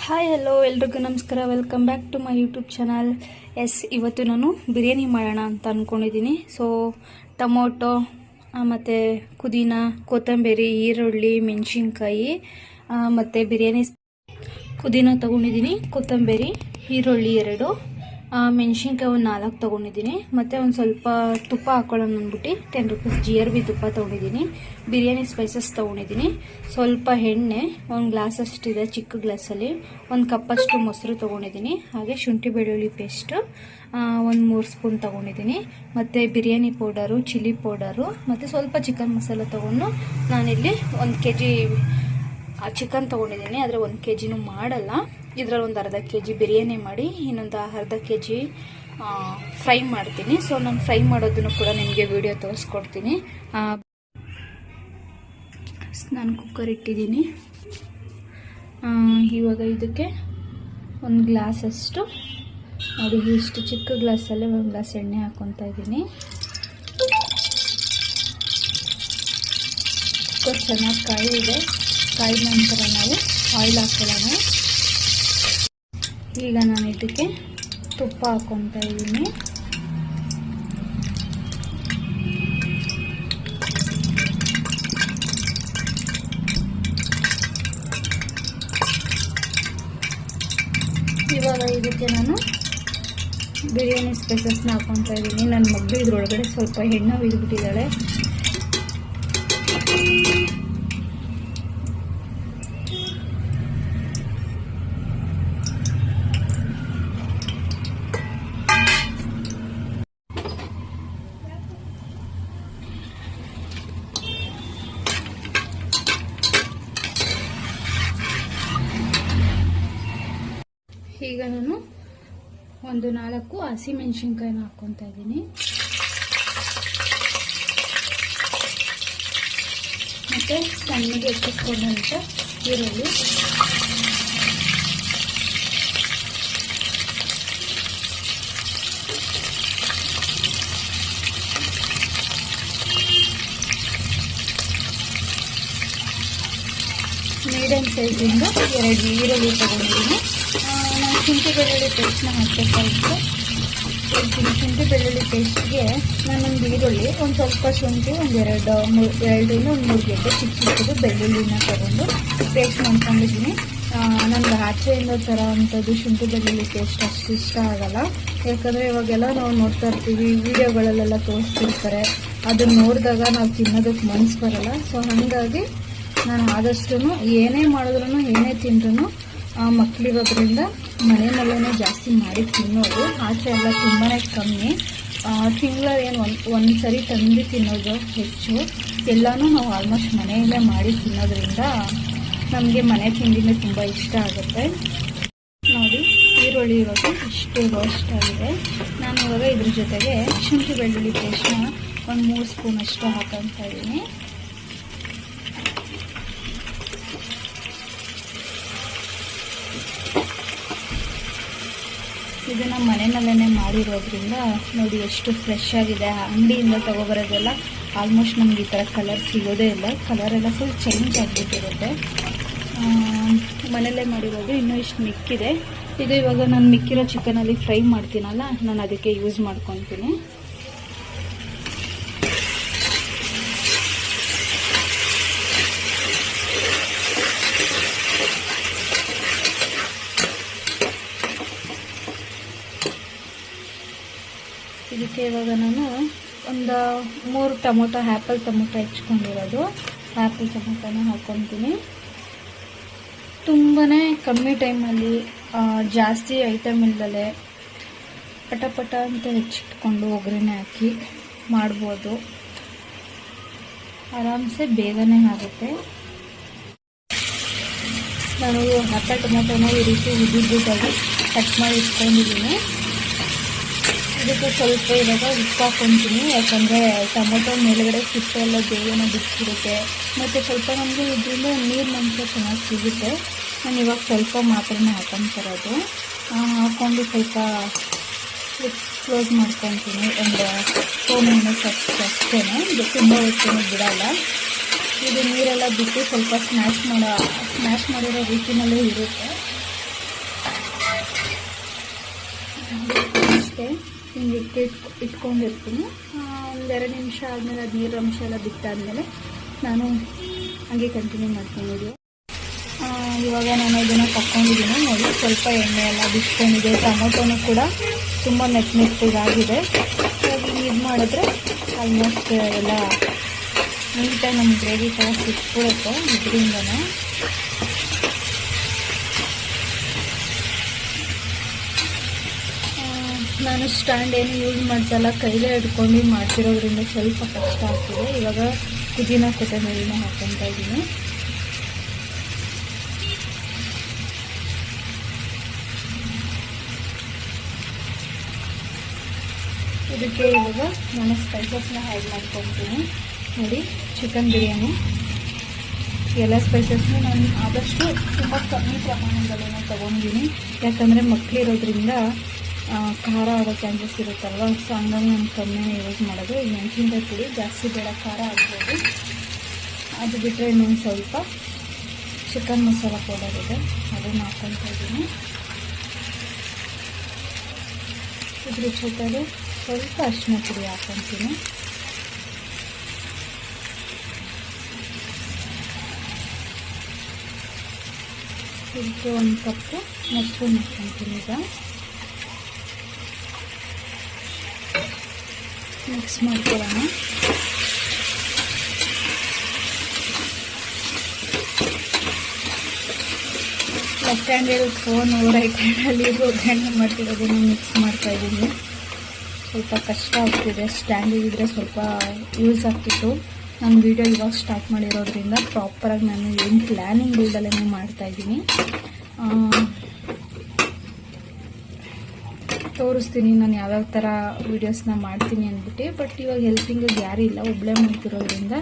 Hi hello ಎಲ್ರಿಗೂ ನಮಸ್ಕಾರ. Welcome back to my YouTube channel. ಇವತ್ತು ನಾನು ಬಿರಿಯಾನಿ ಮಾಡೋಣ ಅಂತ ಅಂದ್ಕೊಂಡಿದ್ದೀನಿ. ಸೊ ಟೊಮೊಟೊ ಮತ್ತು ಪುದೀನ, ಕೊತ್ತಂಬರಿ, ಈರುಳ್ಳಿ, ಮೆಣಸಿನ್ಕಾಯಿ ಮತ್ತು ಬಿರಿಯಾನಿ ಪುದೀನ ತೊಗೊಂಡಿದ್ದೀನಿ, ಕೊತ್ತಂಬರಿ, ಈರುಳ್ಳಿ 2, ಮೆಣಸಿನ್ಕಾಯಿ ಒಂದು 4 ತೊಗೊಂಡಿದ್ದೀನಿ. ಮತ್ತು ಒಂದು ಸ್ವಲ್ಪ ತುಪ್ಪ ಹಾಕೊಳ್ಳೋಣ ಅಂದ್ಬಿಟ್ಟು 10 ರೂಪೀಸ್ GRB ತುಪ್ಪ ತೊಗೊಂಡಿದ್ದೀನಿ. ಬಿರಿಯಾನಿ ಸ್ಪೈಸಸ್ ತೊಗೊಂಡಿದ್ದೀನಿ. ಸ್ವಲ್ಪ ಎಣ್ಣೆ, ಒಂದು ಗ್ಲಾಸ್ ಅಷ್ಟಿದೆ ಚಿಕ್ಕ ಗ್ಲಾಸಲ್ಲಿ, ಒಂದು ಕಪ್ಪಷ್ಟು ಮೊಸರು ತೊಗೊಂಡಿದ್ದೀನಿ. ಹಾಗೆ ಶುಂಠಿ ಬೆಳ್ಳುಳ್ಳಿ ಪೇಸ್ಟು ಒಂದು 3 ಸ್ಪೂನ್ ತೊಗೊಂಡಿದ್ದೀನಿ. ಮತ್ತು ಬಿರಿಯಾನಿ ಪೌಡರು, ಚಿಲ್ಲಿ ಪೌಡರು ಮತ್ತು ಸ್ವಲ್ಪ ಚಿಕನ್ ಮಸಾಲ ತೊಗೊಂಡು ನಾನಿಲ್ಲಿ 1 kg ಚಿಕನ್ ತೊಗೊಂಡಿದ್ದೀನಿ. ಆದರೆ 1 kgನೂ ಮಾಡಲ್ಲ. ಇದರಲ್ಲಿ ಒಂದು ಅರ್ಧ kg ಬಿರಿಯಾನಿ ಮಾಡಿ ಇನ್ನೊಂದು ಅರ್ಧ kg ಫ್ರೈ ಮಾಡ್ತೀನಿ. ಸೊ ನಾನು ಫ್ರೈ ಮಾಡೋದನ್ನು ಕೂಡ ನಿಮಗೆ ವಿಡಿಯೋ ತೋರಿಸ್ಕೊಡ್ತೀನಿ. ನಾನು ಕುಕ್ಕರ್ ಇಟ್ಟಿದ್ದೀನಿ. ಇವಾಗ ಇದಕ್ಕೆ 1 ಗ್ಲಾಸಷ್ಟು ನೋಡಿ, ಇಷ್ಟು ಚಿಕ್ಕ ಗ್ಲಾಸಲ್ಲೇ 1 ಗ್ಲಾಸ್ ಎಣ್ಣೆ ಹಾಕ್ಕೊತಾ ಇದ್ದೀನಿ. ಕುಕ್ಕರ್ ಚೆನ್ನಾಗಿ ಕಾಯಿದೆ. ಕಾಯಿದ ನಂತರ ನಾವು ಆಯಿಲ್ ಹಾಕೊಳ್ಳೋಣ. ಈಗ ನಾನು ಇದಕ್ಕೆ ತುಪ್ಪ ಹಾಕ್ಕೊತಾ ಇದ್ದೀನಿ. ಇವಾಗ ಇದಕ್ಕೆ ನಾನು ಬಿರಿಯಾನಿ ಸ್ಪೈಸಸ್ನ ಹಾಕ್ಕೊತಾ ಇದ್ದೀನಿ. ನನ್ನ ಮಗಳು ಇದ್ರೊಳಗಡೆ ಸ್ವಲ್ಪ ಎಣ್ಣೆ ಬಿದ್ದುಬಿಟ್ಟಿದ್ದಾಳೆ. ಈಗ ನಾನು ಒಂದು 4 ಹಸಿಮೆಣಸಿನ್ಕಾಯಿನ ಹಾಕ್ಕೊತಾ ಇದ್ದೀನಿ. ಮತ್ತು ಸಣ್ಣಗೆ ಹೆಚ್ಚಿಟ್ಕೊಂಡಂಥ ಈರುಳ್ಳಿ, ಮೀಡಿಯಮ್ ಸೈಜಿಂದ 2 ಈರುಳ್ಳಿ ತಗೊಂಡಿದ್ದೀನಿ. ನಾನು ಶುಂಠಿ ಬೆಳ್ಳುಳ್ಳಿ ಪೇಸ್ಟ್ನ ಹಾಕಬೇಕಾಗಿತ್ತು. ಶುಂಠಿ ಬೆಳ್ಳುಳ್ಳಿ ಪೇಸ್ಟ್ಗೆ ನಾನೊಂದು ಈರುಳ್ಳಿ, ಒಂದು ಸ್ವಲ್ಪ ಶುಂಠಿ, ಒಂದು 2 3 ಗೆಡ್ಡೆ ಚಿಕ್ಕದು ಬೆಳ್ಳುಳ್ಳಿನ ತಗೊಂಡು ಪೇಸ್ಟ್ ಮಾಡ್ಕೊಂಡಿದ್ದೀನಿ. ನನಗೆ ಆಚೆಯಿಂದ ಅಂಥದ್ದು ಶುಂಠಿ ಬೆಳ್ಳುಳ್ಳಿ ಪೇಸ್ಟ್ ಅಷ್ಟು ಇಷ್ಟ ಆಗಲ್ಲ. ಯಾಕಂದರೆ ಇವಾಗೆಲ್ಲ ನಾವು ನೋಡ್ತಾ ಇರ್ತೀವಿ, ವಿಡಿಯೋಗಳಲ್ಲೆಲ್ಲ ತೋರಿಸ್ತಿರ್ತಾರೆ. ಅದನ್ನು ನೋಡಿದಾಗ ನಾವು ತಿನ್ನೋದಕ್ಕೆ ಮನಸ್ಸು ಬರಲ್ಲ. ಸೊ ಹಾಗಾಗಿ ನಾನು ಆದಷ್ಟು ಏನೇ ಮಾಡಿದ್ರೂ ಏನೇ ತಿಂದ್ರೂ ಮಕ್ಕಳಿರೋದ್ರಿಂದ ಮನೆಯಲ್ಲೇ ಜಾಸ್ತಿ ಮಾಡಿ ತಿನ್ನೋದು. ಆಚೆ ಎಲ್ಲ ತುಂಬಾ ಕಮ್ಮಿ. ತಿಂಗಳಲ್ಲಿ ಒಂದು ಸರಿ ತಂದು ತಿನ್ನೋದು ಹೆಚ್ಚು. ಎಲ್ಲನೂ ನಾವು ಆಲ್ಮೋಸ್ಟ್ ಮನೆಯಲ್ಲೇ ಮಾಡಿ ತಿನ್ನೋದ್ರಿಂದ ನಮಗೆ ಮನೆ ತಿಂಡಿನೇ ತುಂಬ ಇಷ್ಟ ಆಗುತ್ತೆ. ನೋಡಿ, ಈರುಳ್ಳಿ ಇವಾಗ ಇಷ್ಟು ರೋಸ್ಟ್ ಆಗಿದೆ. ನಾನು ಇವಾಗ ಇದ್ರ ಜೊತೆಗೆ ಶುಂಠಿ ಬೆಳ್ಳುಳ್ಳಿ ಪೇಸ್ಟ್ನ ಒಂದು 3 ಸ್ಪೂನ್ ಅಷ್ಟು ಹಾಕೊತಾ ಇದ್ದೀನಿ. ಇದು ನಮ್ಮ ಮನೆಯಲ್ಲೇ ಮಾಡಿರೋದ್ರಿಂದ ನೋಡಿ ಎಷ್ಟು ಫ್ರೆಶ್ ಆಗಿದೆ. ಅಂಗಡಿಯಿಂದ ತೊಗೊಬರೋದೆಲ್ಲ ಆಲ್ಮೋಸ್ಟ್ ನಮ್ಗೆ ಈ ಥರ ಕಲರ್ ಸಿಗೋದೇ ಇಲ್ಲ. ಕಲರೆಲ್ಲ ಫುಲ್ ಚೇಂಜ್ ಆಗಿಬಿಟ್ಟಿರುತ್ತೆ. ಮನೆಯಲ್ಲೇ ಮಾಡಿರೋದು ಇನ್ನೂ ಇಷ್ಟು ಮಿಕ್ಕಿದೆ. ಇದು ಇವಾಗ ನಾನು ಮಿಕ್ಕಿರೋ ಚಿಕನಲ್ಲಿ ಫ್ರೈ ಮಾಡ್ತೀನಲ್ಲ, ನಾನು ಅದಕ್ಕೆ ಯೂಸ್ ಮಾಡ್ಕೊತೀನಿ. ಇದಕ್ಕೆ ಇವಾಗ ನಾನು ಒಂದು 3 ಟೊಮೊಟೊ, ಆ್ಯಪಲ್ ಟೊಮೊಟೊ ಹೆಚ್ಕೊಂಡಿರೋದು, ಆ್ಯಪಲ್ ಟೊಮೊಟೊನ ಹಾಕ್ಕೊತೀನಿ. ತುಂಬಾ ಕಮ್ಮಿ ಟೈಮಲ್ಲಿ ಜಾಸ್ತಿ ಐಟಮ್ ಇಲ್ಲದೆ ಪಟ ಅಂತ ಹೆಚ್ಚಿಟ್ಕೊಂಡು ಒಗ್ಗರಣೆ ಹಾಕಿ ಮಾಡ್ಬೋದು. ಆರಾಮ್ಸೆ ಬೇಗನೆ ಆಗುತ್ತೆ. ನಾನು ಆ್ಯಪಲ್ ಟೊಮೊಟೊನ ಈ ರೀತಿ ಉದ್ದುದ್ದಾಗಿ ಕಟ್ ಮಾಡಿ ಇಟ್ಕೊಂಡಿದ್ದೀನಿ. ಇದಕ್ಕೆ ಸ್ವಲ್ಪ ಇವಾಗ ಉಪ್ಪು ಹಾಕ್ಕೊತೀನಿ. ಯಾಕಂದರೆ ಟೊಮೊಟೊ ಮೇಲುಗಡೆ ಸಿಪ್ಪೆಲ್ಲ ಬೇಗನೆ ಬಿಟ್ಟಿರುತ್ತೆ. ಮತ್ತು ಸ್ವಲ್ಪ ನಮಗೆ ಇದರಿಂದ ನೀರಿನಂಶ ಚೆನ್ನಾಗಿ ಸಿಗುತ್ತೆ. ನಾನು ಇವಾಗ ಸ್ವಲ್ಪ ಮಾತ್ರನೇ ಹಾಕ್ಕೊಂತಿರೋದು. ಹಾಕ್ಕೊಂಡು ಸ್ವಲ್ಪ ಕ್ಲೋಸ್ ಮಾಡ್ಕೊತೀನಿ. ಒಂದು 4 ಮಿನಿಟ್ಸ್ ಅಷ್ಟೇ, ತುಂಬ ಹೊತ್ತೇನು ಬಿಡೋಲ್ಲ. ಇದು ನೀರೆಲ್ಲ ಬಿಟ್ಟು ಸ್ವಲ್ಪ ಸ್ಮ್ಯಾಶ್ ಮಾಡಿರೋ ರೀತಿಯಲ್ಲೇ ಇರುತ್ತೆ. ಅಷ್ಟೇ ಹಿಂಗೆ ಇಟ್ಕೊಂಡಿರ್ತೀನಿ. 1-2 ನಿಮಿಷ ಆದಮೇಲೆ ಅದು ನೀರು ಅಂಶ ಎಲ್ಲ ಬಿಟ್ಟಾದಮೇಲೆ ನಾನು ಹಾಗೆ ಕಂಟಿನ್ಯೂ ಮಾಡ್ತೀನಿ ವಿಡಿಯೋ. ಇವಾಗ ನಾನು ಇದನ್ನು ತಕ್ಕೊಂಡಿದ್ದೀನಿ ನೋಡಿ. ಸ್ವಲ್ಪ ಎಣ್ಣೆ ಎಲ್ಲ ಬಿಟ್ಕೊಂಡಿದೆ. ಟೊಮೊಟೊನೂ ಕೂಡ ತುಂಬ ಮೆತ್ತಗಾಗಿದೆ. ಹಾಗಾಗಿ ಇದು ಮಾಡಿದ್ರೆ ಆಲ್ಮೋಸ್ಟ್ ಎಲ್ಲ ನೀಟಾಗಿ ನಮ್ಮ ಗ್ರೇವಿ ಥರ ಸಿಕ್ಬಿಡುತ್ತೆ ಇದರಿಂದನೇ. ನಾನು ಸ್ಟ್ಯಾಂಡ್ ಏನು ಯೂಸ್ ಮಾಡ್ತಲ್ಲ, ಕೈಲೇ ಹಿಡ್ಕೊಂಡು ಮಾಡ್ತಿರೋದ್ರಿಂದ ಸ್ವಲ್ಪ ಕಷ್ಟ ಆಗ್ತಿದೆ. ಇವಾಗ ಪುದೀನ ಕೊತ್ತಂಬರಿನ ಹಾಕ್ಕೊತಾ ಇದ್ದೀನಿ. ಇದಕ್ಕೆ ಇವಾಗ ನಾನು ಸ್ಪೈಸಸ್ನ ಆ್ಯಡ್ ಮಾಡ್ಕೊತೀನಿ ನೋಡಿ. ಚಿಕನ್ ಬಿರಿಯಾನಿ ಎಲ್ಲ ಸ್ಪೈಸಸ್ನ ನಾನು ಆದಷ್ಟು ತುಂಬ ಕಮ್ಮಿ ಪ್ರಮಾಣದಲ್ಲೇ ತೊಗೊಂಡಿದ್ದೀನಿ. ಯಾಕಂದರೆ ಮಕ್ಕಳಿರೋದ್ರಿಂದ ಖಾರ ಆಗೋ ಚಾನ್ಸಸ್ ಇರುತ್ತಲ್ವ. ಸೊ ಹಂಗಾಗಿ ನಾನು ಕಮ್ಮಿನೇ ಯೂಸ್ ಮಾಡೋದು. ಈಗ ಮೆಣಸಿನ್ಕಾಯಿ ಪುಡಿ ಜಾಸ್ತಿ ಬೇಡ, ಖಾರ ಆಗ್ಬೋದು. ಅದು ಬಿಟ್ಟರೆ ಇನ್ನೊಂದು ಸ್ವಲ್ಪ ಚಿಕನ್ ಮಸಾಲ ಪೌಡರ್ ಇದೆ, ಅದನ್ನು ಹಾಕ್ಕೊತಾ ಇದ್ದೀನಿ. ಇದ್ರ ಜೊತೆಗೆ ಸ್ವಲ್ಪ ಅರಿಶಿನ ಪುಡಿ ಹಾಕ್ಕೊತೀನಿ. ಇದಕ್ಕೆ 1 ಕಪ್ಪು ಮೊಸರು ಹಾಕ್ಕೊತೀನಿ. ಈಗ ಮಿಕ್ಸ್ ಮಾಡ್ಕೊಳ್ಳೋಣ. ಲೆಫ್ಟ್ ಹ್ಯಾಂಡೆಡ್ ಫೋನ್ ರೈಟ್ ಹ್ಯಾಂಡಲ್ಲಿ ಒಗ್ಗರಣೆ ಮಾಡ್ತಿರೋದನ್ನು ಮಿಕ್ಸ್ ಮಾಡ್ತಾಯಿದ್ದೀನಿ. ಸ್ವಲ್ಪ ಕಷ್ಟ ಆಗ್ತಿದೆ. ಸ್ಟ್ಯಾಂಡಿಗಿದ್ರೆ ಸ್ವಲ್ಪ ಯೂಸ್ ಆಗ್ತಿತ್ತು. ನಾನು ವೀಡಿಯೋ ಇವಾಗ ಸ್ಟಾರ್ಟ್ ಮಾಡಿರೋದ್ರಿಂದ ಪ್ರಾಪರಾಗಿ ನಾನು ಏನು ಪ್ಲ್ಯಾನಿಂಗ್ ಇಲ್ದಲೇ ಮಾಡ್ತಾಯಿದ್ದೀನಿ. ತೋರಿಸ್ತೀನಿ ನಾನು ಯಾವ್ಯಾವ ಥರ ವೀಡಿಯೋಸ್ನ ಮಾಡ್ತೀನಿ ಅಂದ್ಬಿಟ್ಟು. ಬಟ್ ಇವಾಗ ಹೆಲ್ಪಿಂಗಿಗೆ ಯಾರೂ ಇಲ್ಲ, ಒಬ್ಬಳೇ ಮಾಡ್ತಿರೋದ್ರಿಂದ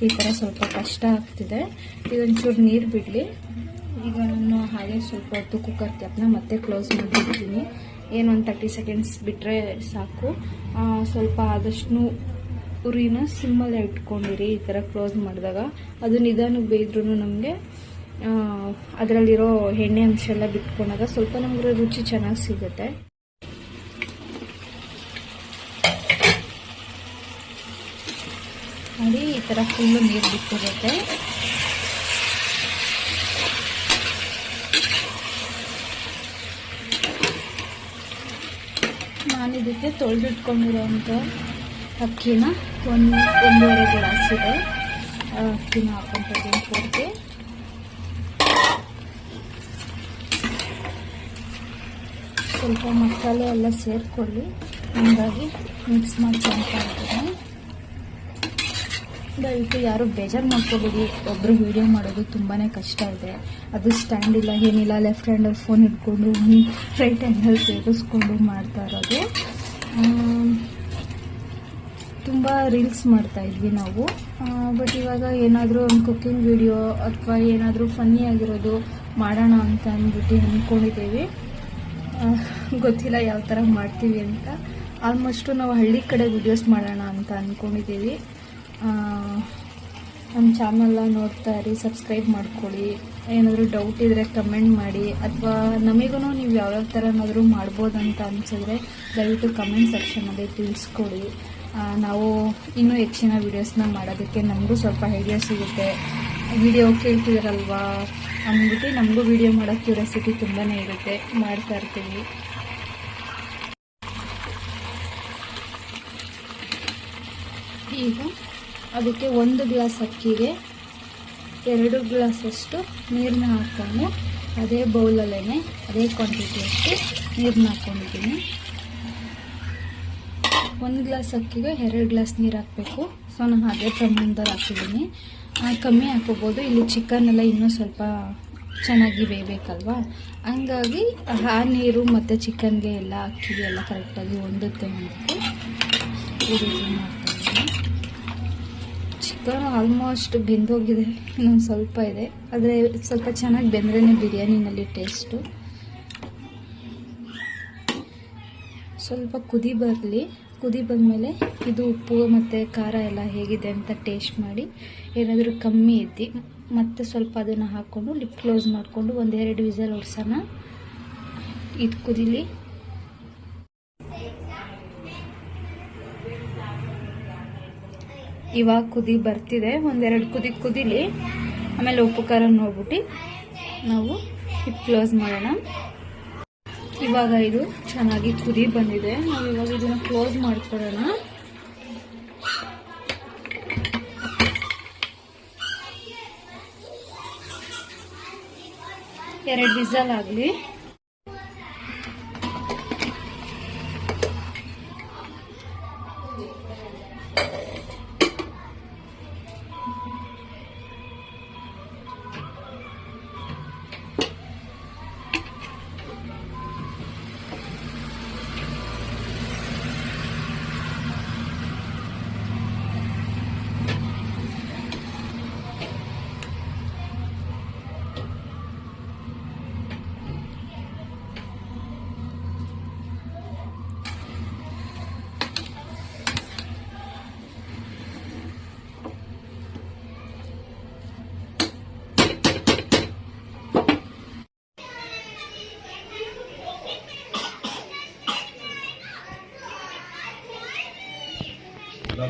ಈ ಥರ ಸ್ವಲ್ಪ ಕಷ್ಟ ಆಗ್ತಿದೆ. ಇದೊಂಚೂರು ನೀರು ಬಿಡಲಿ. ಈಗ ನಾನು ಹಾಗೆ ಸ್ವಲ್ಪ ಹೊತ್ತು ಕುಕ್ಕರ್ ಕ್ಯಾಪ್ನ ಮತ್ತೆ ಕ್ಲೋಸ್ ಮಾಡಿಬಿಡ್ತೀನಿ. ಏನೊಂದು 30 ಸೆಕೆಂಡ್ಸ್ ಬಿಟ್ಟರೆ ಸಾಕು. ಸ್ವಲ್ಪ ಆದಷ್ಟು ಉರಿನ ಸಿಮ್ಮಲ್ಲೇ ಇಟ್ಕೊಂಡಿರಿ. ಈ ಥರ ಕ್ಲೋಸ್ ಮಾಡಿದಾಗ ಅದು ನಿಧಾನಕ್ಕೆ ಬೇಯಿದ್ರೂ ನಮಗೆ ಅದರಲ್ಲಿರೋ ಎಣ್ಣೆ ಅಂಶ ಎಲ್ಲ ಬಿಟ್ಕೊಂಡಾಗ ಸ್ವಲ್ಪ ನಮಗೆ ರುಚಿ ಚೆನ್ನಾಗಿ ಸಿಗುತ್ತೆ. ನೋಡಿ ಈ ಥರ ಫುಲ್ಲು ನೀರು ಬಿಟ್ಟಿರುತ್ತೆ. ನಾನು ಇದಕ್ಕೆ ತೊಳೆದಿಟ್ಕೊಂಡಿರೋಂಥ ಅಕ್ಕಿನ 1.5 ಗ್ಲಾಸ್ ಇದೆ. ಅಕ್ಕಿನ ಹಾಕ್ಕೊಂತಿದ್ದೀನಿ ಪೂರ್ತಿ. ಸ್ವಲ್ಪ ಮಸಾಲೆ ಎಲ್ಲ ಸೇರಿಕೊಳ್ಳಿ, ಹಂಗಾಗಿ ಮಿಕ್ಸ್ ಮಾಡ್ಕೊಳ್ತಾ ಇದ್ದೀನಿ. ದಯವಿಟ್ಟು ಯಾರು ಬೇಜಾರು ಮಾಡ್ಕೋಬೇಡಿ. ಒಬ್ಬರು ವೀಡಿಯೋ ಮಾಡೋದು ತುಂಬಾ ಕಷ್ಟ ಇದೆ. ಅದು ಸ್ಟ್ಯಾಂಡ್ ಇಲ್ಲ, ಏನಿಲ್ಲ, ಲೆಫ್ಟ್ ಹ್ಯಾಂಡಲ್ಲಿ ಫೋನ್ ಇಟ್ಕೊಂಡು ರೈಟ್ ಹ್ಯಾಂಡಲ್ಲಿ ಸೇರಿಸ್ಕೊಂಡು ಮಾಡ್ತಾ ಇರೋದು. ತುಂಬ ರೀಲ್ಸ್ ಮಾಡ್ತಾ ಇದ್ವಿ ನಾವು. ಬಟ್ ಇವಾಗ ಏನಾದರೂ ಒಂದು ಕುಕ್ಕಿಂಗ್ ವಿಡಿಯೋ ಅಥವಾ ಏನಾದರೂ ಫನ್ನಿ ಆಗಿರೋದು ಮಾಡೋಣ ಅಂತ ಅಂದ್ಕೊಂಡಿದ್ದೀವಿ. ಗೊತ್ತಿಲ್ಲ ಯಾವ ಥರ ಮಾಡ್ತೀವಿ ಅಂತ. ಆಲ್ಮೋಸ್ಟು ನಾವು ಹಳ್ಳಿ ಕಡೆ ವಿಡಿಯೋಸ್ ಮಾಡೋಣ ಅಂತ ಅಂದ್ಕೊಂಡಿದ್ದೀವಿ. ನಮ್ಮ ಚಾನಲ್ನ ನೋಡ್ತಾ ಇರಿ, ಸಬ್ಸ್ಕ್ರೈಬ್ ಮಾಡ್ಕೊಳ್ಳಿ. ಏನಾದರೂ ಡೌಟ್ ಇದ್ದರೆ ಕಮೆಂಟ್ ಮಾಡಿ, ಅಥವಾ ನಮಗೂ ನೀವು ಯಾವ್ಯಾವ ಥರ ಏನಾದರೂ ಮಾಡ್ಬೋದಂತ ಅನಿಸಿದ್ರೆ ದಯವಿಟ್ಟು ಕಮೆಂಟ್ ಸೆಕ್ಷನಲ್ಲಿ ತಿಳಿಸ್ಕೊಡಿ. ನಾವು ಇನ್ನೂ ಹೆಚ್ಚಿನ ವೀಡಿಯೋಸ್ನ ಮಾಡೋದಕ್ಕೆ ನಮಗೂ ಸ್ವಲ್ಪ ಐಡಿಯಾ ಸಿಗುತ್ತೆ. ವಿಡಿಯೋ ಕೇಳ್ತಿದಾರಲ್ವಾ ಅಂದ್ಬಿಟ್ಟು ನಮಗೂ ವಿಡಿಯೋ ಮಾಡೋ ಕ್ಯೂರಿಯಾಸಿಟಿ ತುಂಬಾ ಇರುತ್ತೆ, ಮಾಡ್ತಾ ಇರ್ತೀವಿ. ಈಗ ಅದಕ್ಕೆ 1 ಗ್ಲಾಸ್ ಅಕ್ಕಿಗೆ 2 ಗ್ಲಾಸಷ್ಟು ನೀರನ್ನ ಹಾಕ್ಕೊಂಡು ಅದೇ ಬೌಲಲ್ಲೇ ಅದೇ ಕ್ವಾಂಟಿಟಿಯಷ್ಟು ನೀರನ್ನ ಹಾಕ್ಕೊಂಡಿದ್ದೀನಿ. 1 ಗ್ಲಾಸ್ ಅಕ್ಕಿಗೆ 2 ಗ್ಲಾಸ್ ನೀರು ಹಾಕಬೇಕು. ಸೊ ನಾನು ಅದೇ ಪ್ರಮಾಣದಲ್ಲಿ ಹಾಕಿದ್ದೀನಿ. ಕಮ್ಮಿ ಹಾಕೋಬೋದು. ಇಲ್ಲಿ ಚಿಕನ್ ಎಲ್ಲ ಇನ್ನೂ ಸ್ವಲ್ಪ ಚೆನ್ನಾಗಿ ಬೇಯಬೇಕಲ್ವಾ, ಹಂಗಾಗಿ ಆ ನೀರು ಮತ್ತು ಚಿಕನ್ಗೆ ಎಲ್ಲ ಅಕ್ಕಿಗೆ ಎಲ್ಲ ಕರೆಕ್ಟಾಗಿ ಹೊಂದುತ್ತೆ ಅಂದ್ಬಿಟ್ಟು ಈ ರೀತಿ ಮಾಡ್ತಾಯಿದ್ದೀನಿ. ಚಿಕನ್ ಆಲ್ಮೋಸ್ಟ್ ಬೆಂದೋಗಿದೆ, ಇನ್ನೊಂದು ಸ್ವಲ್ಪ ಇದೆ. ಆದರೆ ಸ್ವಲ್ಪ ಚೆನ್ನಾಗಿ ಬೆಂದ್ರೇ ಬಿರಿಯಾನಿನಲ್ಲಿ ಟೇಸ್ಟು. ಸ್ವಲ್ಪ ಕುದಿ ಬರಲಿ. ಕುದಿ ಬಂದಮೇಲೆ ಇದು ಉಪ್ಪು ಮತ್ತು ಖಾರ ಎಲ್ಲ ಹೇಗಿದೆ ಅಂತ ಟೇಸ್ಟ್ ಮಾಡಿ, ಏನಾದರೂ ಕಮ್ಮಿ ಇದ್ದು ಮತ್ತೆ ಸ್ವಲ್ಪ ಅದನ್ನು ಹಾಕ್ಕೊಂಡು ಲಿಪ್ ಕ್ಲೋಸ್ ಮಾಡಿಕೊಂಡು 1-2 ವಿಸಲ್ ಹೊಡ್ಸೋಣ. ಇದು ಕುದೀಲಿ. ಇವಾಗ ಕುದಿ ಬರ್ತಿದೆ. ಒಂದೆರಡು ಕುದಿಲಿ. ಆಮೇಲೆ ಉಪ್ಪು ಖಾರ ನೋಡ್ಬಿಟ್ಟು ನಾವು ಕ್ಲೋಸ್ ಮಾಡೋಣ. ಇವಾಗ ಇದು ಚೆನ್ನಾಗಿ ಕುದಿ ಬಂದಿದೆ. ನಾವು ಇವಾಗ ಇದನ್ನ ಕ್ಲೋಸ್ ಮಾಡ್ಕೊಳ್ಳೋಣ. ಎರಡು ವಿಸಲ್ ಆಗಲಿ.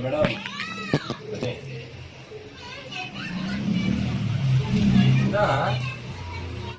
ಮೇಡಮ್